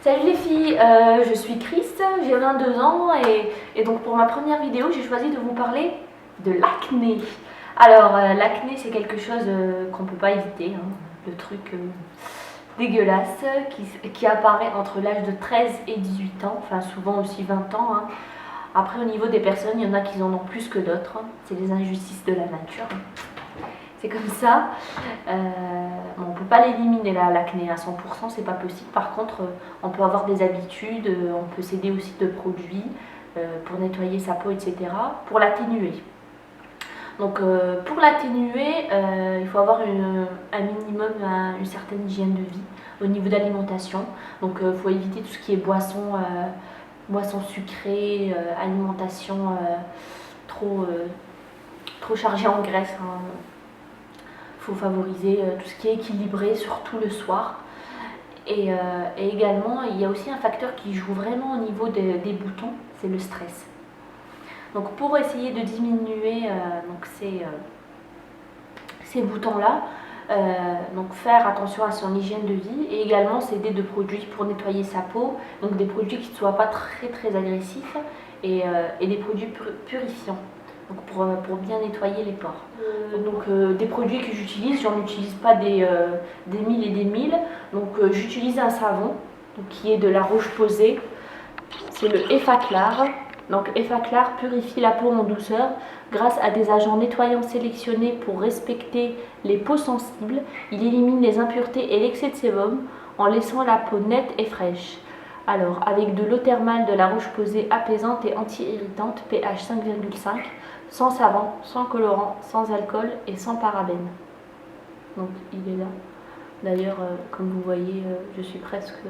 Salut les filles, je suis Chris, j'ai 22 ans et donc pour ma première vidéo j'ai choisi de vous parler de l'acné. Alors l'acné c'est quelque chose qu'on ne peut pas éviter, hein, le truc dégueulasse qui apparaît entre l'âge de 13 et 18 ans, enfin souvent aussi 20 ans. Hein. Après au niveau des personnes, il y en a qui en ont plus que d'autres, hein. C'est les injustices de la nature. C'est comme ça. On ne peut pas l'éliminer l'acné à 100%, c'est pas possible. Par contre, on peut avoir des habitudes, on peut s'aider aussi de produits pour nettoyer sa peau, etc. Pour l'atténuer. Donc pour l'atténuer, il faut avoir un minimum, une certaine hygiène de vie au niveau d'alimentation. Donc il faut éviter tout ce qui est boissons sucrées, alimentation trop chargée en graisse. Hein. Il faut favoriser tout ce qui est équilibré, surtout le soir. Et également, il y a aussi un facteur qui joue vraiment au niveau des boutons, c'est le stress. Donc pour essayer de diminuer ces boutons-là, donc faire attention à son hygiène de vie et également s'aider de produits pour nettoyer sa peau, donc des produits qui ne soient pas très agressifs et des produits purifiants. Donc pour bien nettoyer les pores. Des produits que j'utilise, j'en utilise pas des mille et des mille. Donc j'utilise un savon qui est de La Roche-Posay. C'est le Effaclar. Donc Effaclar purifie la peau en douceur grâce à des agents nettoyants sélectionnés pour respecter les peaux sensibles. Il élimine les impuretés et l'excès de sébum en laissant la peau nette et fraîche. Alors, avec de l'eau thermale de La Roche-Posay apaisante et anti-irritante, pH 5,5, sans savon, sans colorant, sans alcool et sans parabènes. Donc, il est là. D'ailleurs, comme vous voyez, je suis presque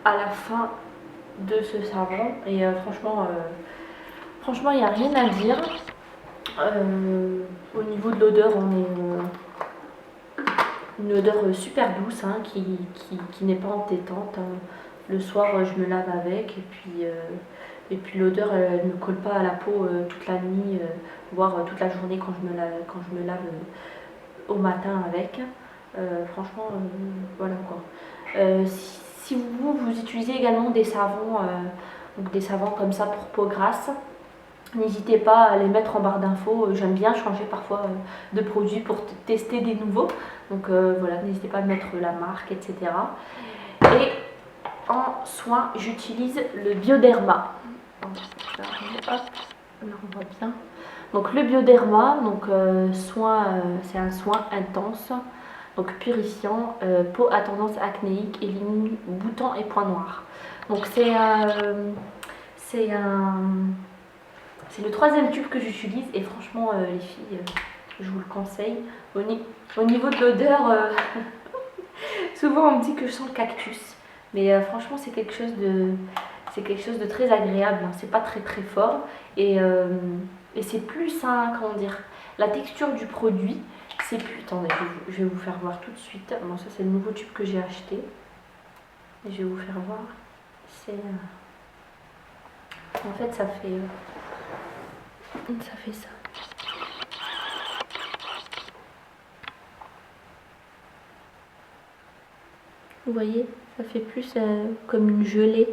à la fin de ce savon. Et franchement, il n'y a rien à dire. Au niveau de l'odeur, on est une odeur super douce, hein, qui n'est pas entêtante. Hein. Le soir, je me lave avec et puis l'odeur, elle ne colle pas à la peau toute la nuit, voire toute la journée quand je me lave au matin avec. Franchement, voilà quoi. Si vous utilisez également des savons, donc des savons comme ça pour peau grasse, n'hésitez pas à les mettre en barre d'infos. J'aime bien changer parfois de produits pour tester des nouveaux. Donc voilà, n'hésitez pas à mettre la marque, etc. Et en soin, j'utilise le Bioderma. Hop, là on voit bien. Donc le Bioderma, c'est un soin intense, donc purifiant, peau à tendance acnéique, élimine boutons et points noirs. Donc c'est le troisième tube que j'utilise et franchement les filles, je vous le conseille. Au niveau de l'odeur, souvent on me dit que je sens le cactus. Mais franchement, c'est quelque chose de très agréable. Hein. C'est pas très fort et c'est plus, hein, comment dire, la texture du produit, c'est plus. Attendez, je vais vous faire voir tout de suite. Bon, ça c'est le nouveau tube que j'ai acheté. Et je vais vous faire voir. En fait, ça fait ça. Vous voyez, ça fait plus comme une gelée.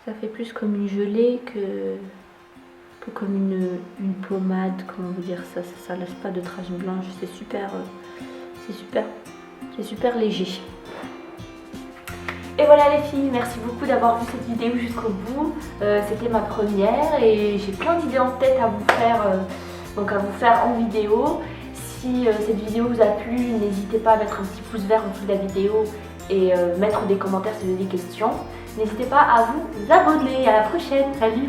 Ça fait plus comme une gelée que comme une pommade, comment vous dire ça. Ça laisse pas de traces blanches. C'est super léger. Et voilà les filles, merci beaucoup d'avoir vu cette vidéo jusqu'au bout. C'était ma première et j'ai plein d'idées en tête à vous faire en vidéo. Si cette vidéo vous a plu, n'hésitez pas à mettre un petit pouce vert en dessous de la vidéo et mettre des commentaires si vous avez des questions. N'hésitez pas à vous abonner. À la prochaine. Salut!